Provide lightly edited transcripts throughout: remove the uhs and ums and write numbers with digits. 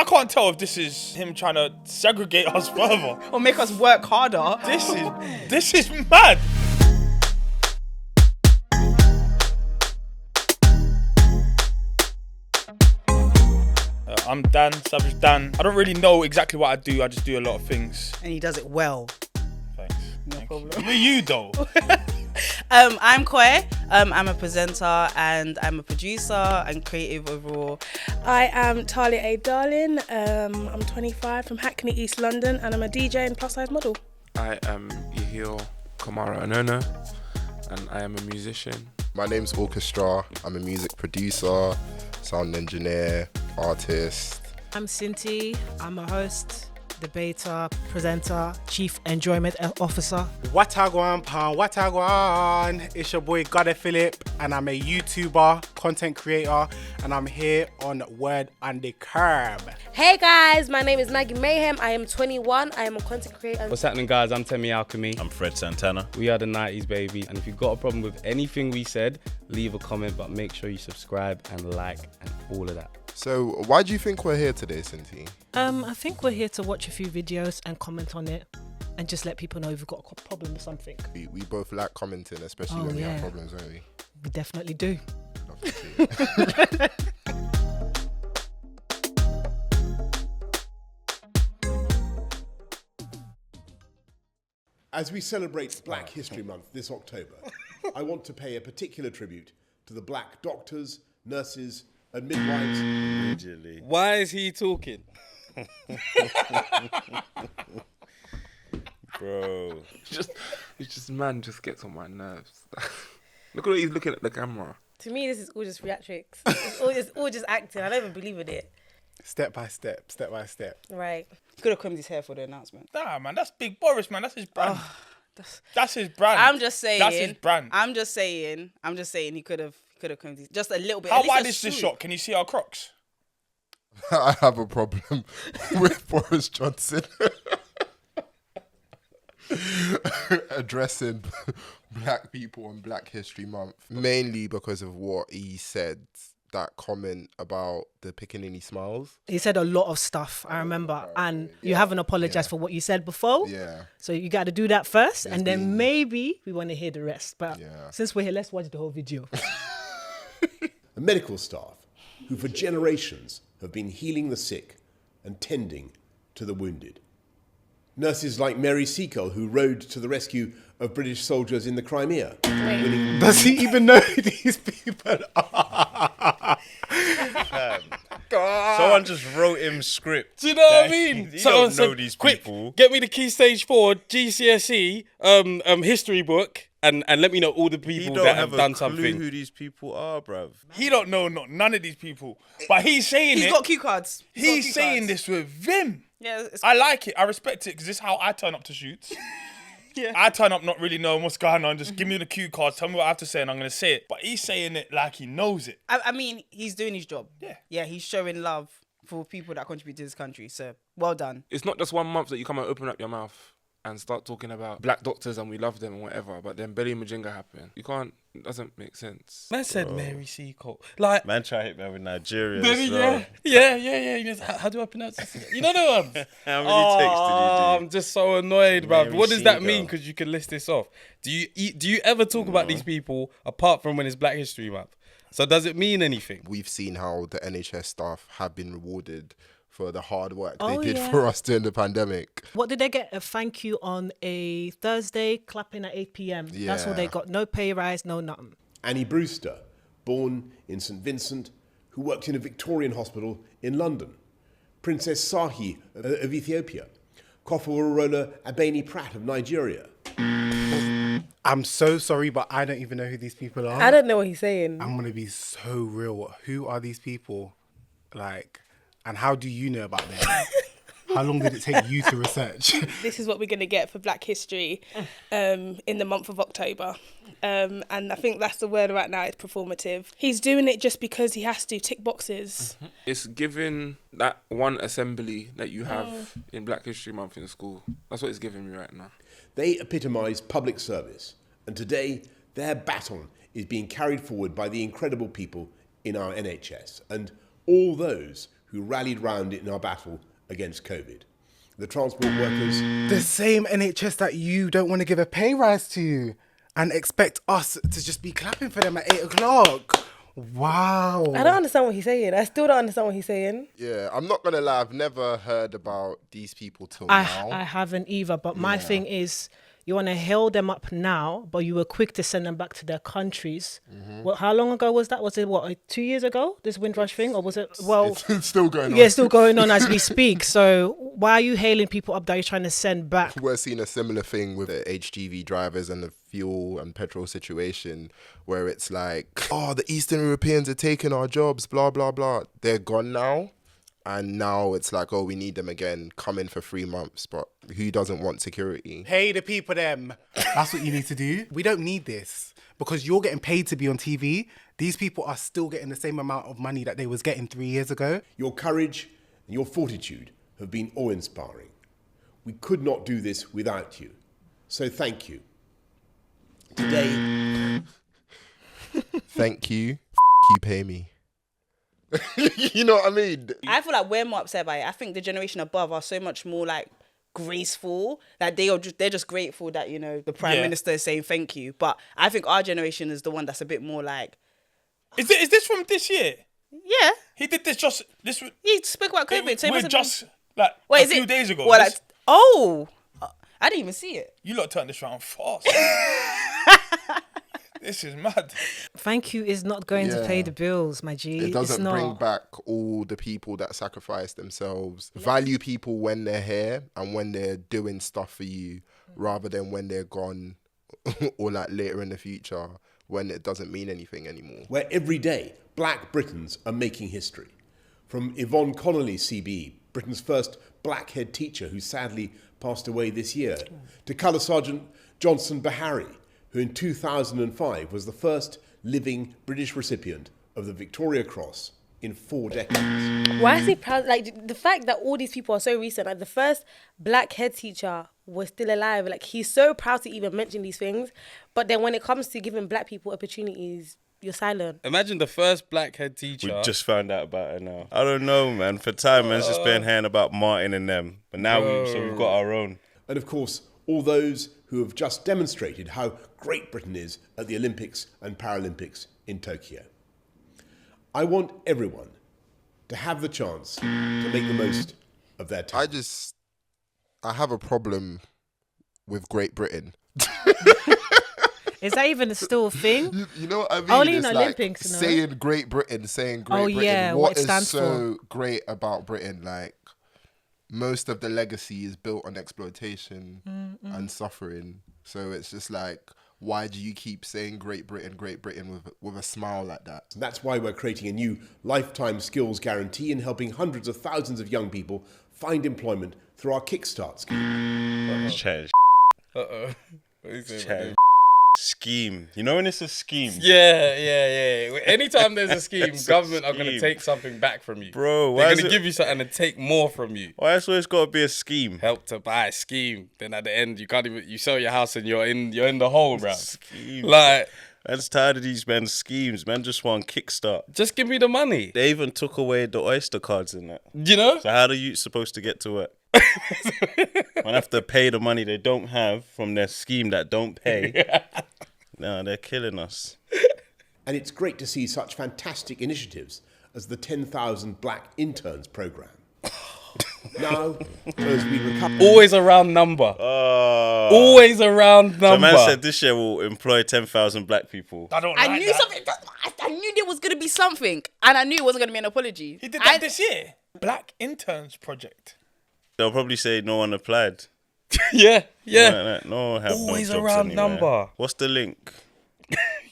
I can't tell if this is him trying to segregate us further. Or make us work harder. This is mad. I'm Dan, Savage Dan. I don't really know exactly what I do. I just do a lot of things. And he does it well. Thanks. No problem. Who are you though? I'm Koi. I'm a presenter and I'm a producer and creative overall. I am Talia A. Darling. I'm 25 from Hackney, East London, and I'm a DJ and plus size model. I am Yahil Kamara Anono, and I am a musician. My name's Orchestra. I'm a music producer, sound engineer, artist. I'm Cinti. I'm a host, debater, presenter, chief enjoyment officer. Watagwan Pan, Watagwan. It's your boy Gade Philip, and I'm a YouTuber, content creator, and I'm here on Word on the Curb. Hey guys, my name is Maggie Mayhem. I am 21. I am a content creator. What's happening, guys? I'm Temi Alchemy. I'm Fred Santana. We are the 90s, baby. And if you've got a problem with anything we said, leave a comment, but make sure you subscribe and like and all of that. So why do you think we're here today, Cinti? I think we're here to watch a few videos and comment on it and just let people know if we've got a problem or something. We both like commenting, especially when we have problems, don't we? We definitely do. Love to see it. As we celebrate Black History Month this October, I want to pay a particular tribute to the black doctors, nurses, and midwives. Immediately. Why is he talking? Bro. It's just man just gets on my nerves. Look at what he's looking at the camera. To me, this is all just theatrics. It's all just acting. I don't even believe in it. Step by step. Right. He could have combed his hair for the announcement. Nah, man, that's Big Boris, man. That's his brand. That's his brand. I'm just saying. That's his brand. I'm just saying he could have combed his just a little bit. How wide is this shot? Can you see our Crocs? I have a problem with Boris Johnson addressing black people on Black History Month, mainly because of what he said. That comment about the Pickaninny smiles. He said a lot of stuff, I remember, and you haven't apologized for what you said before. Yeah. So you got to do that first, and then maybe we want to hear the rest. But since we're here, let's watch the whole video. Medical staff who for generations have been healing the sick and tending to the wounded. Nurses like Mary Seacole, who rode to the rescue of British soldiers in the Crimea. Does he even know who these people are? Someone just wrote him script. Do you know what I mean? You Someone don't know said, these quick, people. get me the Key Stage 4 GCSE history book and let me know all the He people don't that have have done a clue something. who these people are, bruv. He don't know none of these people. But he's saying He's it. got cue cards. He's saying this with vim. Yeah, it's I like it. I respect it because this is how I turn up to shoots. Yeah. I turn up not really knowing what's going on. Just give me the cue cards. Tell me what I have to say and I'm going to say it. But he's saying it like he knows it. I mean, he's doing his job. Yeah. Yeah, he's showing love for people that contribute to this country. So, well done. It's not just 1 month that you come and open up your mouth and start talking about black doctors and we love them and whatever, but then Belly Majinga happened. You can't, it doesn't make sense. Man said Mary Seacole. Like, Man try to hit me with Nigeria. baby, so. yeah. He goes, how do I pronounce this? You know the ones? How many takes did you do? I'm just so annoyed, bruv. Mary What does that Seacole. mean? Because you can list this off. Do you ever talk about these people apart from when it's Black History Month? So does it mean anything? We've seen how the NHS staff have been rewarded for the hard work Oh, they did yeah. for us during the pandemic. What did they get? A thank you on a Thursday, clapping at 8 p.m. That's what they got. No pay rise, no nothing. Annie Brewster, born in St Vincent, who worked in a Victorian hospital in London. Princess Sahi of Ethiopia. Kofoworola Abeni Pratt of Nigeria. I'm so sorry, but I don't even know who these people are. I don't know what he's saying. I'm going to be so real. Who are these people? Like, and how do you know about them? How long did it take you to research? This is what we're going to get for Black History in the month of October. And I think that's the word right now, it's performative. He's doing it just because he has to tick boxes. It's giving that one assembly that you have in Black History Month in school. That's what it's giving me right now. They epitomise public service. And today, their baton is being carried forward by the incredible people in our NHS and all those who rallied round it in our battle against COVID. The transport workers. The same NHS that you don't want to give a pay rise to and expect us to just be clapping for them at 8 o'clock. Wow. I don't understand what he's saying. I still don't understand what he's saying. Yeah, I'm not gonna lie, I've never heard about these people till now. I haven't either. But my thing is, you want to hail them up now, but you were quick to send them back to their countries. Well, how long ago was that? Was it, 2 years ago, this Windrush thing? Or was it, well... It's still going on. Yeah, it's still going on as we speak. So why are you hailing people up that you're trying to send back? We're seeing a similar thing with the HGV drivers and the fuel and petrol situation, where it's like, oh, the Eastern Europeans are taking our jobs, blah, blah, blah. They're gone now. And now it's like, oh, we need them again, come in for 3 months. But who doesn't want security? Pay the people them. That's what you need to do. We don't need this because you're getting paid to be on TV. These people are still getting the same amount of money that they was getting 3 years ago. Your courage and your fortitude have been awe-inspiring. We could not do this without you. So thank you. Today... Thank you. You pay me. You know what I mean? I feel like we're more upset by it. I think the generation above are so much more like graceful. Like they're just grateful that, you know, the Prime Minister is saying thank you. But I think our generation is the one that's a bit more like... Is this from this year? Yeah. He did this. He spoke about COVID. So it we're must have just been... like Wait, a few days ago. Well, like, I didn't even see it. You lot turned this round fast. This is mad. Thank you is not going to pay the bills, my G. It doesn't it's not. bring back all the people that sacrifice themselves. Value people when they're here and when they're doing stuff for you, rather than when they're gone or like later in the future when it doesn't mean anything anymore. Where every day black Britons are making history. From Yvonne Connolly, CBE, Britain's first black head teacher who sadly passed away this year, to Colour Sergeant Johnson Bahari, who in 2005 was the first living British recipient of the Victoria Cross in 4 decades. Why is he proud? Like, the fact that all these people are so recent, like the first black head teacher was still alive. Like, he's so proud to even mention these things. But then when it comes to giving black people opportunities, you're silent. Imagine the first black head teacher. We just found out about her now. I don't know, man. For time, man's just been hearing about Martin and them. But now we've got our own. And of course, all those who have just demonstrated how great Britain is at the Olympics and Paralympics in Tokyo. I want everyone to have the chance to make the most of their time. I have a problem with Great Britain. Is that even still a thing? You know what I mean? Only in it's Olympics, like no? saying Great Britain, saying Great Britain. Yeah, what what it is stands so great about Britain? Like, most of the legacy is built on exploitation and suffering. So it's just like, why do you keep saying Great Britain with a smile like that? And that's why we're creating a new lifetime skills guarantee and helping hundreds of thousands of young people find employment through our Kickstart scheme. Change. Uh-oh. What is it? Scheme. You know when it's a scheme? Yeah. Anytime there's a scheme, government are going to take something back from you. Bro, they're going to give you something and take more from you. Why has always got to be a scheme? Help to buy, scheme. Then at the end, you can't even, you sell your house and you're in the hole, bro. Scheme. Like, I'm just tired of these men's schemes. Man just want Kickstart. Just give me the money. They even took away the Oyster cards in that. You know? So how are you supposed to get to work? Man have to pay the money they don't have from their scheme that don't pay. No, they're killing us. And it's great to see such fantastic initiatives as the 10,000 Black Interns Programme. Now, as we recover... Always a round number. Always a round number. So man said this year we'll employ 10,000 black people. I knew something. I knew there was going to be something. And I knew it wasn't going to be an apology. He did that this year. Black Interns Project. They'll probably say no one applied. Yeah. No one have Always no jobs a round anywhere. number. What's the link?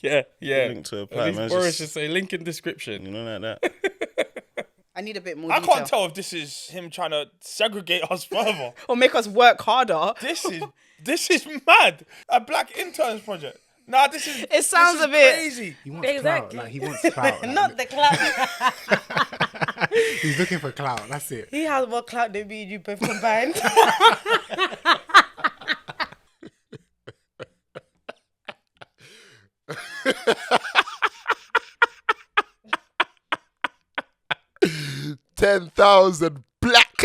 Yeah. Link to apply. At least Man's Boris just- should say link in description. You know, like that. I need a bit more I detail. can't tell if this is him trying to segregate us further. Or make us work harder. This is mad. A Black Interns Project. Nah, this is. It sounds this is a bit crazy. He wants Exactly. clout. Like, he wants clout. Like, Not the clout. he's looking for clout. That's it. He has more clout than me and you both combined. 10,000 black.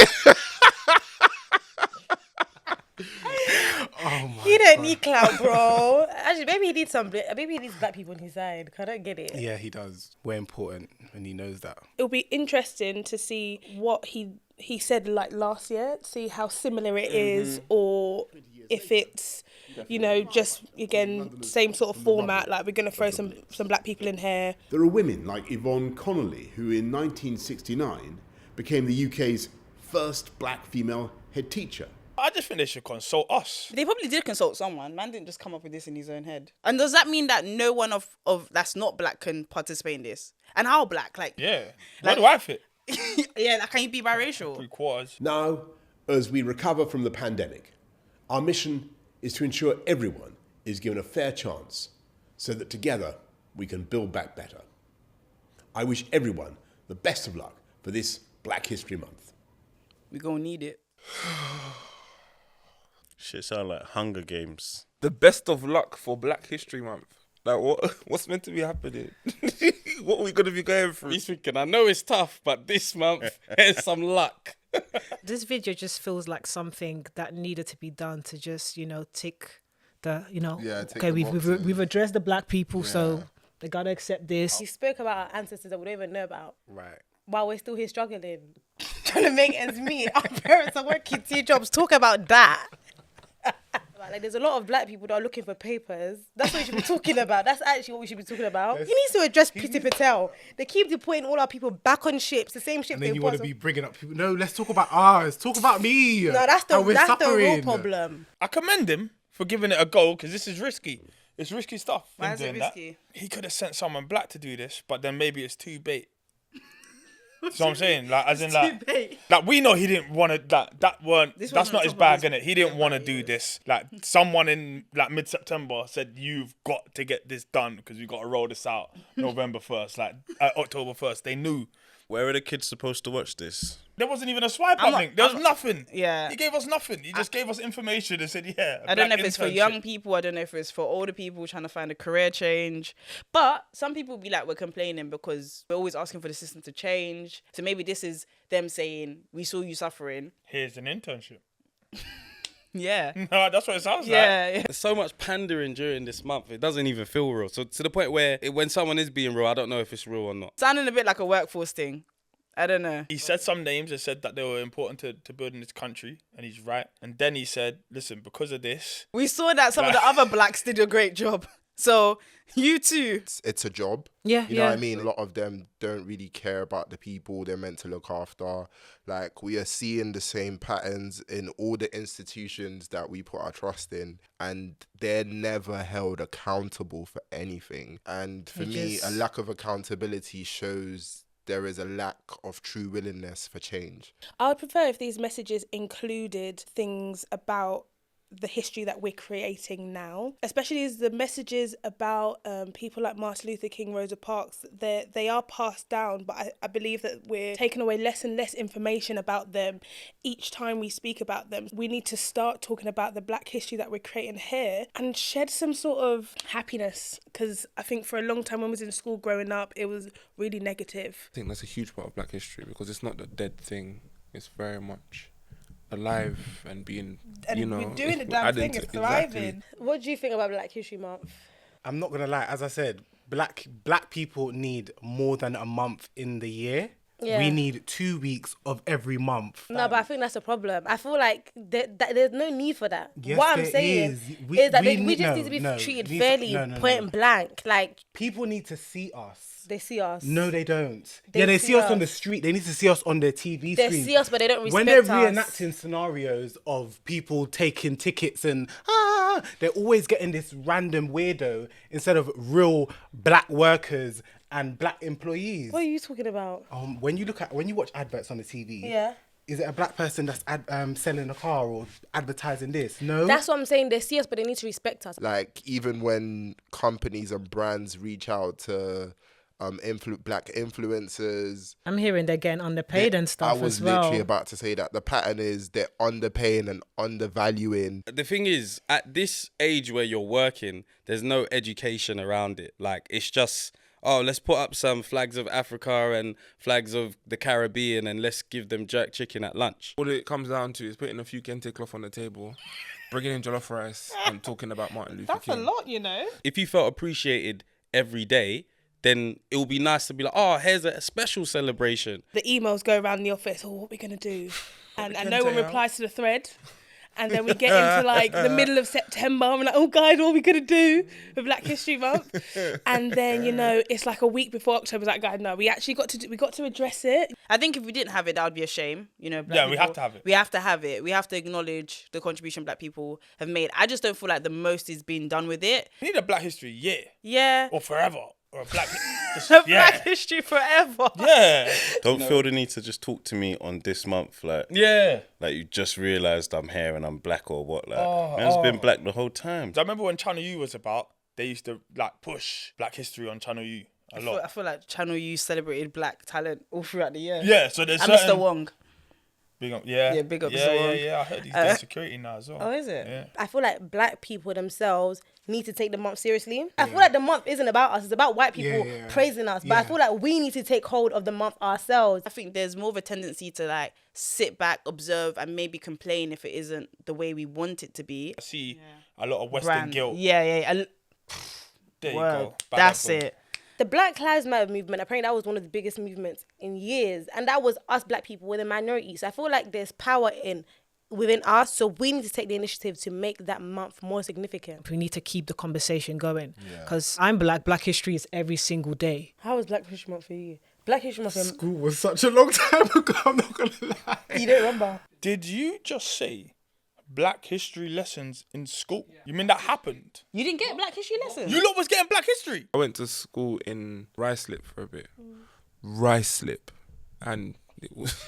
He don't need clout, bro. Actually, maybe he needs maybe he needs black people on his side. 'Cause I don't get it. Yeah, he does. We're important, and he knows that. It'll be interesting to see what he said like last year, see how similar it is, or if it's, you know, just again same sort of format. Like we're gonna throw some black people in here. There are women like Yvonne Connolly, who in 1969 became the UK's first black female head teacher. I just think they should consult us. They probably did consult someone. Man didn't just come up with this in his own head. And does that mean that no one of that's not black can participate in this? And how black? Like, Yeah. Where do I fit? yeah, like, can you be biracial? 3/4. Now, as we recover from the pandemic, our mission is to ensure everyone is given a fair chance so that together we can build back better. I wish everyone the best of luck for this Black History Month. We're gonna need it. Shit sound like Hunger Games. The best of luck for Black History Month. Like what's meant to be happening? What are we gonna be going through? He's thinking, I know it's tough, but this month, here's some luck. This video just feels like something that needed to be done to just, you know, tick the, you know, Yeah, tick okay, the boxes. we've addressed the black people, so they gotta accept this. He spoke about our ancestors that we don't even know about. Right. While we're still here struggling, trying to make ends meet. Our parents are working 2 jobs. Talk about that. Like, there's a lot of black people that are looking for papers. That's what we should be talking about. That's actually what we should be talking about. He needs to address Priti Patel. They keep deporting all our people back on ships, the same ships. And then you want to be bringing up people. No, let's talk about ours. Talk about me. No, that's the How we're real suffering. problem. I commend him for giving it a go because this is risky. It's risky stuff. Why him is it doing that. risky? He could have sent someone black to do this, but then maybe it's too bait. So I'm saying, like, as in, like, we know he didn't want to. That's wasn't not his on top of bag, his- innit? He didn't want to do this. Like, someone in like mid-September said, "You've got to get this done because we got to roll this out November 1st, like October 1st." They knew. Where are the kids supposed to watch this? There wasn't even a swipe up link. There was nothing. Yeah. He gave us nothing. He just gave us information and said, "Yeah." I don't know black if it's for internship. young people. I don't know if it's for older people trying to find a career change. But some people be like, we're complaining because we're always asking for the system to change. So maybe this is them saying, we saw you suffering. Here's an internship. Yeah. No, that's what it sounds like. Yeah. There's so much pandering during this month. It doesn't even feel real. So to the point where when someone is being real, I don't know if it's real or not. Sounding a bit like a workforce thing. I don't know. He said some names and said that they were important to building this country, and he's right. And then he said, listen, because of this, We saw that some of the other blacks did a great job. So you too. It's a job. Yeah, You know what I yeah. mean? A lot of them don't really care about the people they're meant to look after. Like, we are seeing the same patterns in all the institutions that we put our trust in, and they're never held accountable for anything. And for me, a lack of accountability shows there is a lack of true willingness for change. I would prefer if these messages included things about the history that we're creating now, especially as the messages about people like Martin Luther King, Rosa Parks, they are passed down, but I believe that we're taking away less and less information about them each time we speak about them. We need to start talking about the black history that we're creating here and shed some sort of happiness, because I think for a long time when I was in school growing up, it was really negative. I think that's a huge part of Black history because it's not the dead thing. It's very much alive and being, And you know, we're doing the damn thing, it's thriving. What do you think about Black History Month? I'm not gonna lie. As I said, black people need more than a month in the year. Yeah. We need 2 weeks of every month. No, but I think that's a problem. I feel like there's no need for that. Yes, what I'm there saying is. is that we need- just no, need to be no, treated need to- fairly, no, no, point no. blank. Like, People need to see us. they see us. No, they don't. They They see see us on the us. street. They need to see us on their TV They screen. see us, but they don't When they're respect us. reenacting scenarios of people taking tickets and they're always getting this random weirdo instead of real black workers and black employees. What are you talking about? When you watch adverts on the TV, Yeah. is it a black person that's selling a car or advertising this? No. That's what I'm saying. They see us, but they need to respect us. Like, even when companies and brands reach out to black influencers, I'm hearing they're getting underpaid and stuff I was as well. literally about to say that the pattern is they're underpaying and undervaluing. The thing is, at this age where you're working, there's no education around it. Like, it's just, oh, let's put up some flags of Africa and flags of the Caribbean and let's give them jerk chicken at lunch. All it comes down to is putting a few kente cloth on the table, bringing in jollof rice, and talking about Martin Luther That's King. a lot, you know. If you felt appreciated every day, then it will be nice to be like, oh, here's a special celebration. The emails go around the office, oh, what are we going to do? And we no one gonna do? replies to the thread. And then we get into like the middle of September. I'm like, oh, guys, what are we going to do for Black History Month? And then, you know, it's like a week before October. Like, guys, no, we actually got to address it. I think if we didn't have it, that would be a shame. You know, black Yeah, we have people- to have it. We have to have it. We have to acknowledge the contribution Black people have made. I just don't feel like the most is being done with it. We need a Black History year Yeah. or forever or a Black. Just, Black yeah. history forever. Yeah. Don't feel the need to just talk to me on this month, like Yeah. like you just realised I'm here and I'm black or what. Like, Oh, man's been oh. black the whole time. I remember when Channel U was about, they used to like push Black History on Channel U a I lot. feel like Channel U celebrated Black talent all throughout the year. Yeah, so there's And certain... Mr. Wong. Big up, yeah. Yeah, big up Yeah, Mr. yeah, Wong. yeah. I heard he's doing security now as well. Oh, is it? Yeah. I feel like Black people themselves need to take the month seriously. I feel like the month isn't about us. It's about white people Yeah. praising us. But I feel like we need to take hold of the month ourselves. I think there's more of a tendency to like sit back, observe, and maybe complain if it isn't the way we want it to be. I see a lot of Western guilt. Yeah. There you Word. go. Bad That's apple. it. The Black Lives Matter movement, apparently that was one of the biggest movements in years. And that was us Black people, we're the minority. So I feel like there's power within us. So we need to take the initiative to make that month more significant. We need to keep the conversation going. Because I'm Black. Black history is every single day. How was Black History Month for you? Black History Month, School was such a long time ago. I'm not gonna lie. you don't remember? Did you just say Black History lessons in school? You mean that happened? You didn't get Black history lessons? You lot was getting Black History? I went to school in Ruislip for a bit. Ruislip. And it was...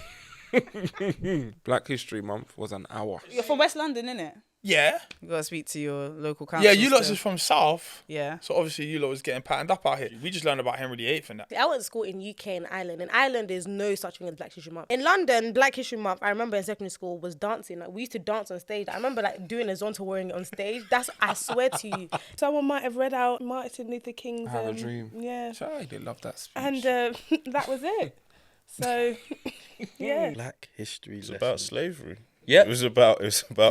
Black History Month was an hour. You're from West London, innit? Yeah. You gotta speak to your local council. Yeah, you lot is from South. Yeah. So obviously you lot was getting patterned up out here. We just learned about Henry VIII and that. I went to school in UK and Ireland. In Ireland, there's no such thing as Black History Month. In London, Black History Month, I remember in secondary school, was dancing. Like, we used to dance on stage. I remember like doing a zonta wearing it on stage. That's, I swear to you. Someone might have read out Martin Luther King's... I have a dream. Yeah. Sorry, they love that speech. And that was it. So, yeah. Black history It's about slavery. Yeah. It was about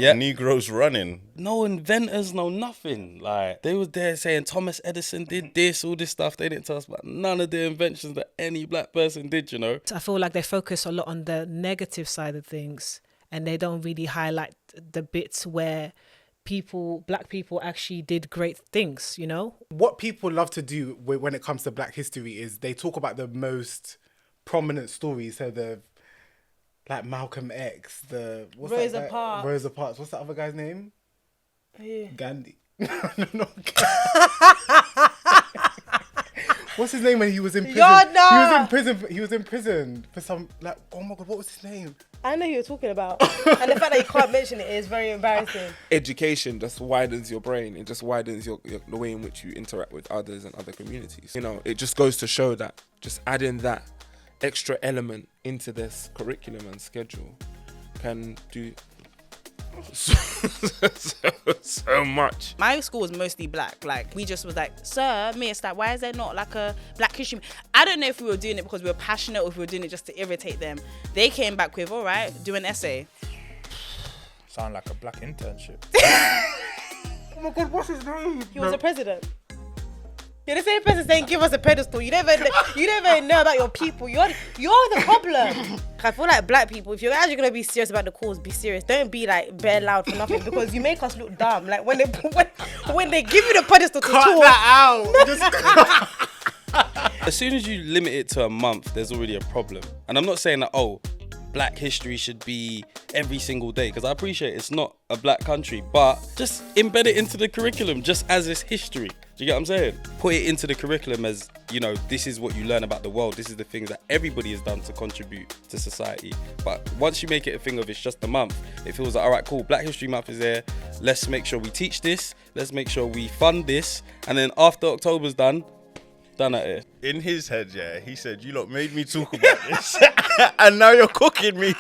Yeah. Negroes running. No inventors, no nothing. Like, they was there saying Thomas Edison did this, all this stuff. They didn't tell us about none of the inventions that any Black person did, you know. I feel like they focus a lot on the negative side of things and they don't really highlight the bits where Black people actually did great things, you know? What people love to do when it comes to Black history is they talk about the most prominent stories. So the like Malcolm X, the what's Rosa that guy? Parks. Rosa Parks. What's that other guy's name? Gandhi. No. What's his name when he was in prison? He was in prison for some like. Oh my God, what was his name? I know who you're talking about. And the fact that you can't mention it is very embarrassing. Education just widens your brain. It just widens the way in which you interact with others and other communities. You know, it just goes to show that just adding that extra element into this curriculum and schedule can do so much. My school was mostly Black. Like, we just was like, sir, miss, like, why is there not like a Black history? I don't know if we were doing it because we were passionate or if we were doing it just to irritate them. They came back with, all right, do an essay. Sound like a Black internship. Oh my God, what's his name? He was a president. You're the same person saying give us a pedestal. You never know about your people. You're the problem. I feel like Black people, if you're actually gonna be serious about the cause, be serious. Don't be like bare loud for nothing because you make us look dumb. Like when they give you the pedestal to Cut talk. that out. As soon as you limit it to a month, there's already a problem. And I'm not saying that, Black history should be every single day, because I appreciate it's not a Black country, but just embed it into the curriculum just as it's history. Do you get what I'm saying? Put it into the curriculum as, you know, this is what you learn about the world. This is the things that everybody has done to contribute to society. But once you make it a thing of it's just a month, it feels like, all right, cool, Black History Month is there. Let's make sure we teach this. Let's make sure we fund this. And then after October's done at it. In his head, yeah, he said, you lot made me talk about this. And now you're cooking me.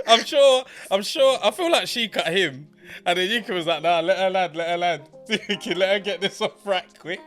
I'm sure, I feel like she cut him. And then Yuka was like, nah, let her land. You can let her get this off right quick.